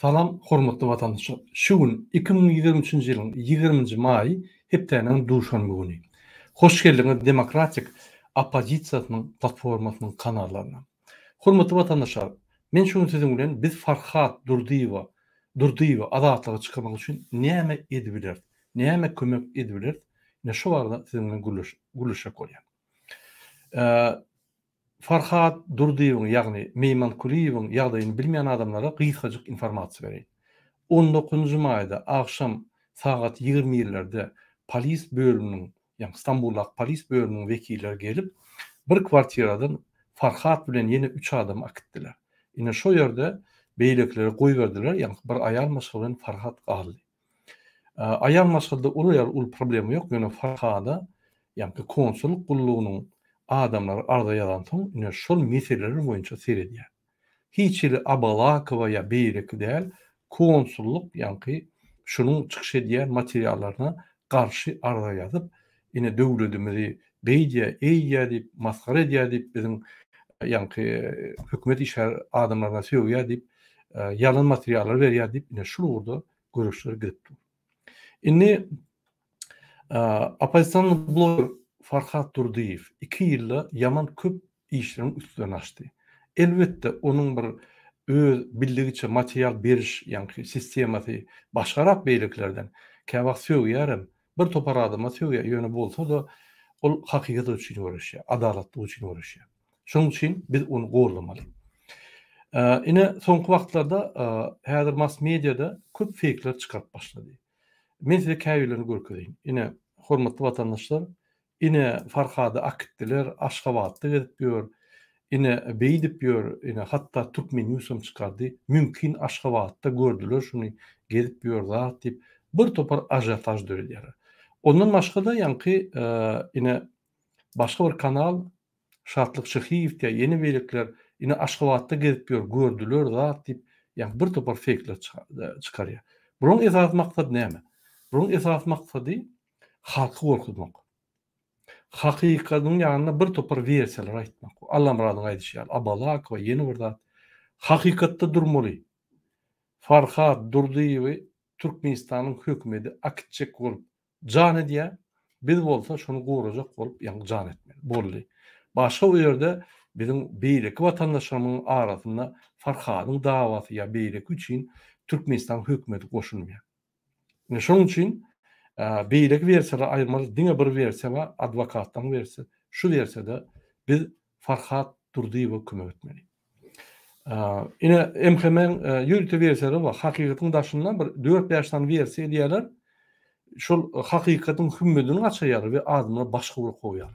Salam, hormatly vatandaşlar. Şu gün 2023 ýylyň 20 may hepdeniň duşanby güni. Hoş geldiňiz Demokratik Opozisiýasynyň platformasynyň kanallaryna. Hormatly vatandaşlar, men şunu siziň bilen biz Farhat Durdiýewa azatlyga çykamak üçin näme edibiler, näme kömek edibiler, ne şu barada siziň bilen gülüşek bolýar. Farhat Durdiýewiň, ýagny Meýman Kuliýewiň ýagdaýyny bilmeýän adamlara gysgaçyk informasiýa berýär. 19 maýda akşam saat 20:00'lerde polis bölüminiň, ýani Stambullak polis bölüminiň wekilleri gelip bir kwartiradan Farhat bilen ýene 3 adam akitdiler. Ine şo ýerde beýlekleri goý berdiler, ýani bir aýal maşgylan Farhat galdy. Aýal maşgylda ul problemi ýok, ýöne Farhada ýani konsulluk gullugynyň adamlar arda ýalan soň ine şol meseleler boýunça seredýär. Hiç ýeri Abalakowa ýa beýlek däl, konsulluk ýani şunuň çykyş edýän materiallaryna garşy arda ýazyp, ine döwletimizi beýdýä, eýýä diýip, maskara edýär diýip, biziň ýani hökümet işler adamlaryna söýýär diýip, ýalan materiallar berýär diýip, ine şol urda görüşler gidipdi. Inni opozisiýon blogger Farhat Durdiýew 2 ýylda ýaman köp işleriň üstüne açdy. Elbetde onuň bir öz bildigiçe material beriş ýani sistemasy başgarak beýleklerden käbak söýýärem, bir topar adama söýýär ýöne bolsa da ol hakykat üçin uğraşýar, adalatly üçin uğraşýar. Şonuň üçin biz onu gorlamaly. Ine soňky wagtlarda häzir mass mediada köp fake'ler çykaryp başlady. Men size käýlerini görkezeyim. Ine hormatly vatandaşlar, ine Farhady akitdiler, Aşgabatda gezip ýör, ine beýdip ýör, ine hatda Türkmen News'um çykardy. Mümkin Aşgabatda gördüler, şunu gezip ýör zat diýip bir topar ajotaj döredýär. Ondan başga da ýani ine başga bir kanal Şatlyk Şyhyýew diýen ýeni beýlekler ine Aşgabatda gezip ýör, gördüler zat diýip ýani bir topar fake'ler çykarýar. Bunuň esas maksady näme? Bunuň esas maksady halky gorkutmak. Hakykatyň ýanyna bir topar versiýalar aýtmak. Allah muradyny aýdyşýar. Abalakowa ýeni bir zat hakykatda durmaly. Farhat Durdiýew Türkmenistanyň hökümeti akitjek bolup jan edýär. Biz bolsa şonu gowrajak bolup ýani jan etmeli. Boldy. Başga ýerde biziň beýleki watandaşlarymyň arasynda Farhadyň dawasy ýa beýleki üçin Türkmenistan hökümeti goşulmaýar. Şonuň üçin beýlek versiýalar aýrmaly, diňe bir versiýa we adwokatdan versiýa. Şu versiýada biz Farhat Durdiýewa kömek etmeli. Ine hemen ýürüte versiýalar we hakykatyň daşyndan bir 4-5 tane versiýa edýärler. Şol hakykatyň hümmetini açýar we adamlar başga bir goýýar.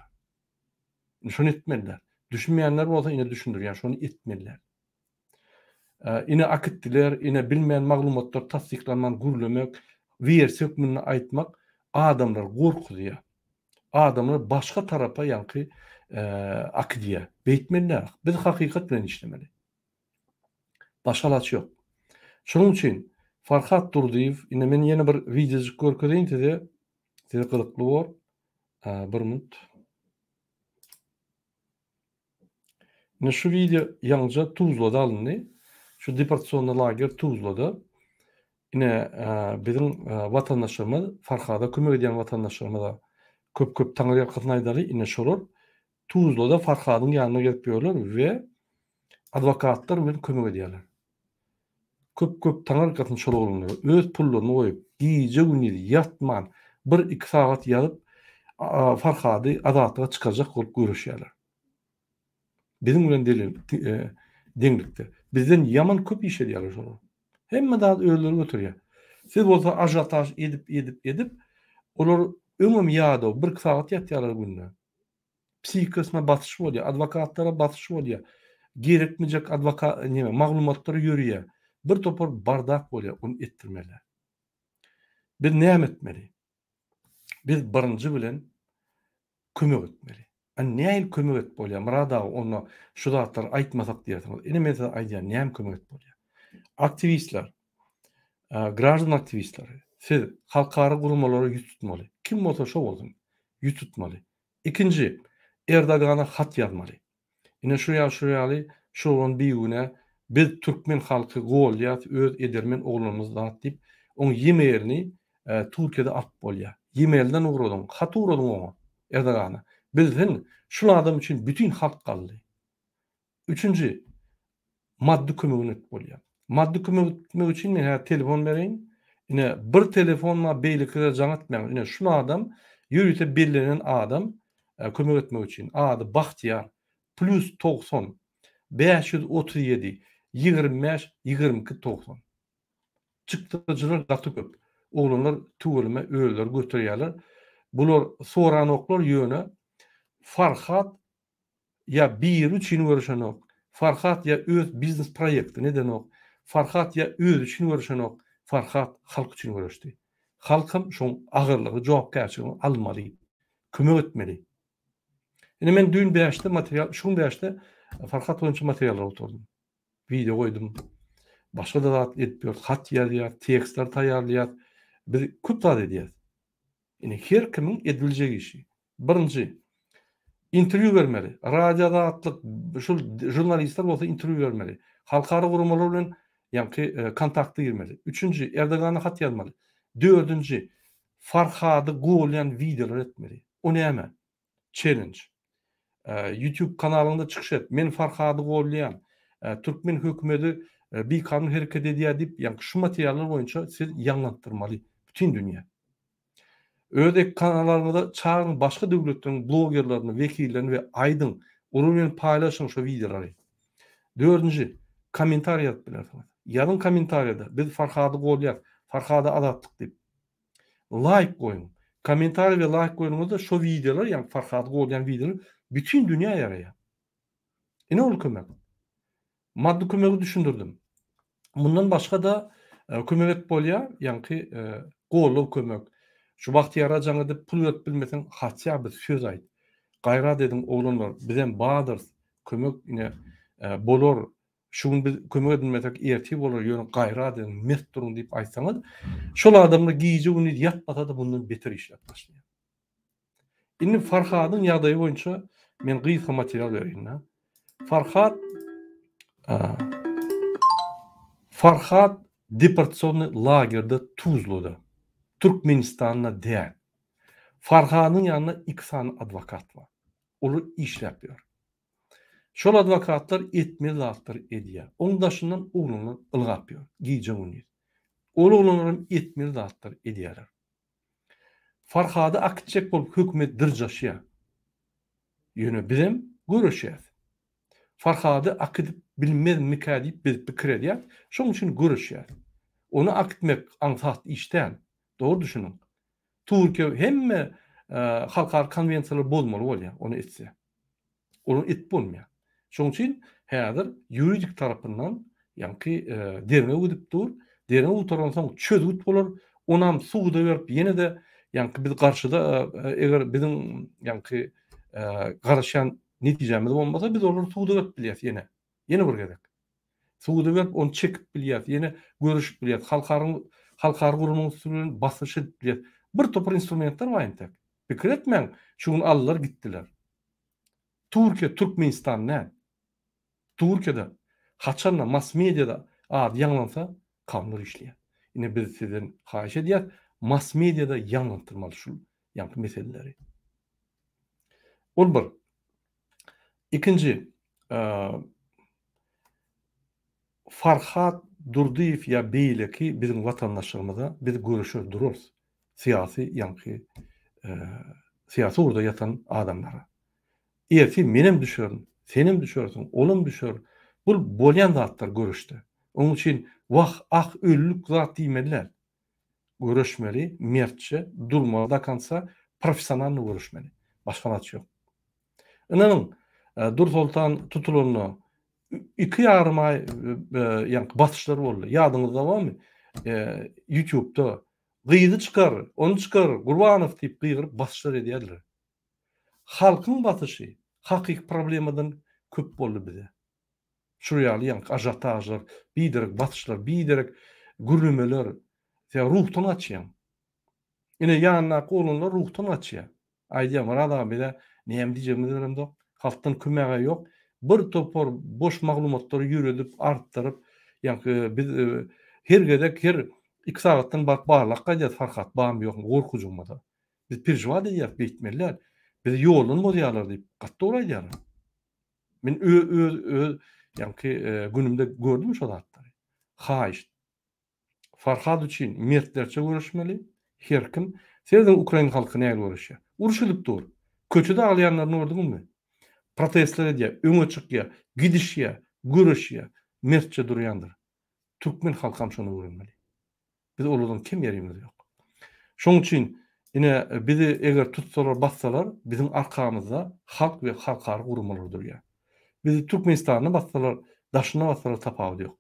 Şonu etmeliler. Düşünmeýänler bolsa ine düşündirýär, şonu etmeliler. Ine akitdiler, ine bilmeýän maglumatlar tasdiklanman gürlemek, versiýa hükmüni aýtmak adamlar gorkudýar. Adamlar başga tarapa ýani akidýär. Beýtmeliler. Biz hakykat bilen işlemeli. Başga ilaç ýok. Şonuň üçin Farhat Durdiýew, ine men ýene bir videojyk görkezeyim size gylykly bol. Bir minut. Ne şu video ýalňyja Tuzlada alındy. Şu deportasiýonda lager Tuzlada. Ine biziň watandaşlarymyz, Farhada kömek edýän watandaşlarymyza köp taňry ýakyn aýdary, ine şolar Tuzlada Farhadyň ýanyna gelip ýörler we adwokatlar bilen kömek edýärler. Köp taňry ýakyn şolagynlar öz pullaryny goýup, giýje gündüz ýatman 1-2 saat ýazyp Farhady azatlyga çykarjak bolup görüşýärler. Biziň bilen deňlikde. Bizden ýaman köp iş edýärler şolar. Hemme daha öýleri götürýär. Siz bolsa ajotaj edip olar öňüm ýa-da 1 saat ýatýarlar günde. Psihikasyna batyş bolýar, adwokatlara batyş bolýar. Gerekmejek maglumatlary ýörýär. Bir topar bardak bolýar, onu etdirmeler. Biz näme etmeli? Biz birinji bilen kömek etmeli. Näme kömek et bolýar? Murada onu şu zatlar aýtmasak diýersiňiz. Ine men aýdýar, näme kömek et bolýar? Aktivistler, građan aktivistleri, siz halkara gurulmalary ýüz tutmaly. Kim bolsa şo bolsun, ýüz tutmaly. Ikinji, Erdogana hat ýazmaly. Ine şu ýaly şoň biýüne biz Türkmen halky golýat öz edermen oglumyz zat diýip oň ýemeýelini Türkiýede at bolýar. Ýemeýelden ugradyň, hat ugradyň oňa Erdogana. Bilsin, şu adam üçin bütün halk galdy. Üçüncü, maddi kömegini etip bolýar. Maddi kömek etmek üçin men hä telefon bereýin. Ine bir telefonla beýlikle jaňatmaýan. Ine şu adam ýürüte bellänen adam kömek etmek üçin. Ady Bahtiýar +90 537 25 22 90. Çykdyjylar gaty köp. Oglanlar tüwelime öýler götürýärler. Bular soranoklar ýöne Farhat ya bir üçün görüşenok. Farhat ya öz biznes proýekti neden ok. Farhat ya öz üçün görüşenok. Farhat halk üçün görüşdi. Halkym şoň agyrlygy, jogapkärçiligi almaly, kömek etmeli. Ine men dün beýaşda material, şoň beýaşda Farhat boýunça materiallar oturdum. Video koydum. Başga da zat etip hat ýazýar, tekstler taýýarlaýar. Biz köp zat edýär. Ine her kimiň ediljek işi. Birinji interview vermeli. Radioda atlyk şol jurnalistler bolsa interview vermeli. Halkara gurumlar bilen ýa-ni kontaktda girmeli. Üçüncü Erdogana hat ýazmaly. Dördüncü Farhady golýan videolar etmeli. O näme? Challenge. YouTube kanalynda çykyş et. Men Farhady golýan. Türkmen hökümeti bir kanun hereket edýär diýip, ýa-ni şu materiallar boýunça siz ýaňlatdyrmaly bütün dünýä. Ödek kanallarında çağırın başka devletlerin blogerlerini, vekillerini ve aydın onunla paylaşın şu videoları. Dördüncü, komentar yapılarsınız. Yarın komentariyada biz Farhady golýar, Farhady adatlyk deyip like koyun. Komentar ve like koyunuzda şu videolar, yani Farhady golýan videolar bütün dünya ýaraýar. Ine ol kömek. Maddi kömegi düşündürdüm. Bundan başka da kömek et bolýar, ýa-ni gollaw kömek. Şu Bahtiýar ajaň edip pul öp bilmesen hatça bir söz aýt. Gaýrat ediň oglanlar, bizem badyr, kömek ine bolar. Şuň biz kömek edilmesek erti bolar, ýöne gaýrat ediň, mert duruň diýip aýtsaňyz, şol adamlar giýje uny ýatmasa da bundan beter işläp başlaýar. Indi Farhadyň ýagdaýy boýunça men gysga material berýän. Farhat deportasyony lagerde Tuzla'da. Türkmenistan'a däl. Farhanyň ýanyna 2 san adwokat var. Olar iş yapýar. Şol adwokatlar etmeli zatlar edýär. Oň daşyndan oglanlar ylgapýar. Giýje uny. Ol oglanlar etmeli zatlar edýärler. Farhady akitjek bolup hökümet dirjaşýar. Ýöne bizim görüşýär. Farhady akıdyp bilmezmi diýip biz pikir edýär. Şoň üçin görüşýär. Onu akitmek ansat işden. Doğru düşünün. Türkiye hemme halkar konvensiyalar bolmaly bolýar, onu etse. Onu et bolmaýar. Şoň üçin häzir ýuridik tarapyndan ýa-ni derine gidip dur, derine oturan soň çözüp bolar, onam suwda berip ýene de ýa-ni biz garşyda eger bizim ýa-ni garaşan netijemiz bolmasa biz olary suwda berip bilýäs ýene. Ýene bir gerek. Suwda berip onu çekip bilýäs, ýene görüşüp bilýäs, halkary gurumy usulen basyş edip bilýäs. Bir topar instrumentler var entek. Pikir etmeň, şuň allar gitdiler. Türkiye, Türkmenistan ne? Türkiye'de, haçanla, mass medyada adı ýaňlansa, kanlar işleýär. Ine biz sizden haýyş edýär, mass medyada ýaňlantyrmaly şu ýa-ni meseleleri. Ol bir. İkinci, Farhat Durdiýew ýa beýleki bizim watandaşlarymyza biz görüşür dururuz. Siyasi ýa-ni siyasi urda ýatan adamlara. Erti menem düşüyorum, senim düşüyorsun, olum düşüyor. Bu bolýan zatlar görüşdi. Onun için ölülük zat diýmeliler. Görüşmeli, mertçe, durmada kansa professional görüşmeli. Başka naç yok. Ynanyň Dur Sultan tutuluny 2,5 ay ýa-ni basyşlar boldy. Ýadyňyzda barmy? YouTube'da gyýdy çykar, onu çykar, Gurbanow diýip gyýryp basyşlar edýärler. Halkyň basyşy hakyky problemadan köp boldy bize. Şurýaly ýa-ni ajatajlar, biderek basyşlar, biderek gürlemeler, ruhtan açýan. Ine ýanyna olanlar ruhtan açýar. Aýdýar, adam bile näme diýjegini bilemdi. Halkdan kömegi ýok. bir topor boş maglumatlary ýüredip artdyryp, ýa-ni biz her gedek her 2 sagatdan barlakka ýa farkat bam ýok, gorkujumada. Biz pirjwa diýip beýtmeler. Biz ýolun bolýarlar diýip gatda olaýlar. Men öz ýa-ni günümde gördüm şol zatlary. Haýyş. Farhad üçin mertlerçe görüşmeli. Her kim sezde Ukraina halkyna näme görüşýär? Uruşylyp dur. Köçede aglayanlaryny gördüňmi? Protestler edýär, öňe çykýar, gidişýär, görüşýär, mertçe durýandyr. Türkmen halkam şonu görmeli. Biz olardan kim ýerimiz ýok. Şoň üçin ine bizi eger tutsalar, bassalar, bizim arkamızda halk ve halkar gurumlar durýar. Bizi Türkmenistanyna bassalar, daşyna bassalar tapawy ýok.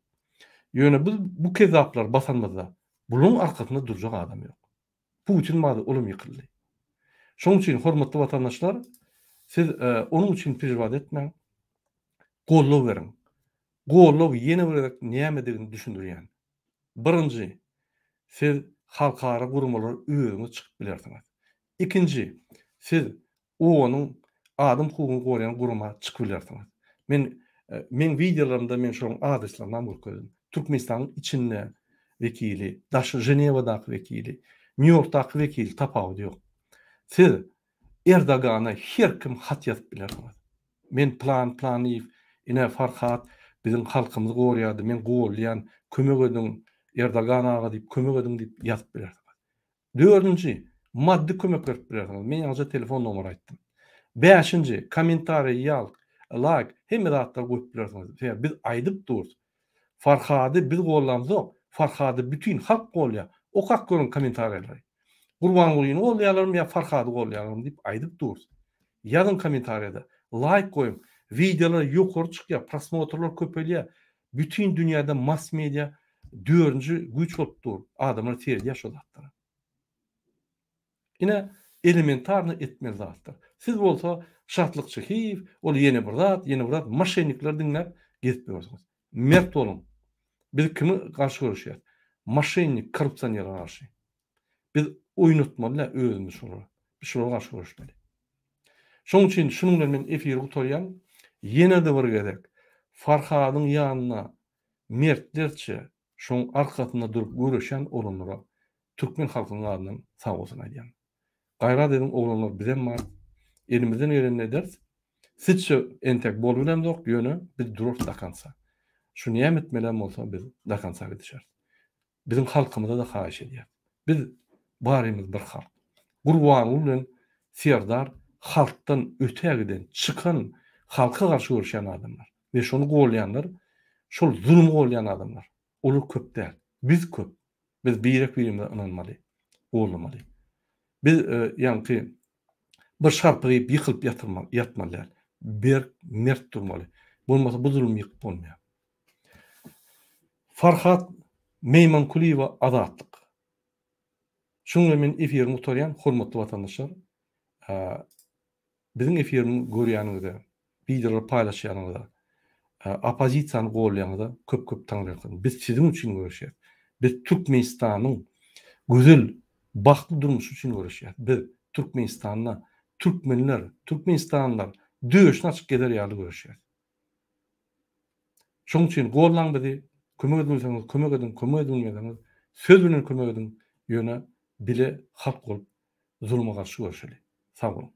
Ýöne biz bu kezaplar basanmazda, bunun arkasında duracak adam ýok. Putin mady olum ýykyldy. Şoň üçin hormatly watandaşlar, siz onun üçin pirwad etmeň, gollaw beriň. Gollaw ýene bir nämedigini düşündirýän. Birinji, siz halkara gurumlar öýüňiz çykyp bilersiňiz. İkinji, siz onuň adam hukugyny goraýan guruma çykyp bilersiňiz. Men videolarymda men şoň adreslaryny görkezdim. Türkmenistanyň içinde vekili, daşı Jenewadaky vekili, New Yorkdaky vekili tapawy ýok. Siz Erdogana her kim hat ýazyp bilersiňiz. Men planyp, ine Farhat bizim halkymyzy goraýardy, men gollaýan, kömek ediň Erdogan aga diýip kömek ediň diýip ýazyp bilersiňiz. Dördünji, maddi kömek berip bilersiňiz. Men ýalnys telefon nomery aýtdym. Beşinji, kommentariy ýal, like, hemme zatlar goýup bilersiňiz. Biz aýdyp durýar. Farhady biz gollamyzok, Farhady bütün halk golýar. Okak görün kommentariýlary. Gurban goýun golýarlarmy ýa Farhady golýarlarmy diýip aýdyp durýar. Ýazyn kommentariýada, like goýun. Videolar ýokary çykýar, prosmotrlar köpelýär. Bütün dünýäde mass media dördüncü güç bolup dur. Adamlar terdi ýaşadatlar. Ine elementarny etmeli zatlar. Siz bolsa şartlyk çekiv, ol ýene bir zat, maşennikler diňläp gezip ýörsiňiz. Mert bolun. Biz kimi garşy görüşýär? Maşennik, korrupsiýonera garşy. Biz oýnatmaly özümiz şolar. Biz şolara garşy görüşmeli. Şoň üçin şunuň bilen men efiri gutarýan, ýene-de bir gedek Farhadyň ýanyna mertlerçe şoň arkasynda durup görüşen olanlara Türkmen halkynyň adyndan sag bolsun aýdýan. Gaýrat ediň oglanlar bizem bar. Elimizden gelen ederiz. Sizçe entek bol bilen dok ýöne biz durup dakansa. Şunu ýem etmelen bolsa biz dakansa gidişer. Bizim halkymyza da haýyş edýär. Biz barymyz bir halk. Gurban bilen Serdar halktan öte giden çykan halka garşy görüşen adamlar. Ve şonu golýanlar, şol zulüm golýan adamlar. Olur köp däl. Biz köp. Biz birek birimize inanmaly, bolmaly. Biz ýa-ni bir şarpygyp ýykylyp ýatmaly. Bir mert durmaly. Bolmasa bu zulüm ýykyp bolmaýar. Farhat Meýmankuliýewa azatlyk. Şuňa men efirimi gutarýan hormatly watandaşlar, biziň efirimi görýänigde, videolar paýlaşýanygda, opozisiýany golýanygda köp taňrayakyn. Biz siziň üçin görüşýär. Biz Türkmenistanyň gözel, bakly durmuşy üçin görüşýär. Biz Türkmenistanyna türkmenler, Türkmenistanlylar döşüni açyp gider ýaly görüşýär. Şoň üçin gollan bizi kömek edilseňiz, kömek edilmediňiz, söz bilen kömek ediň ýöne bile halk bolup zulma garşy görüşeli. Sag bolun.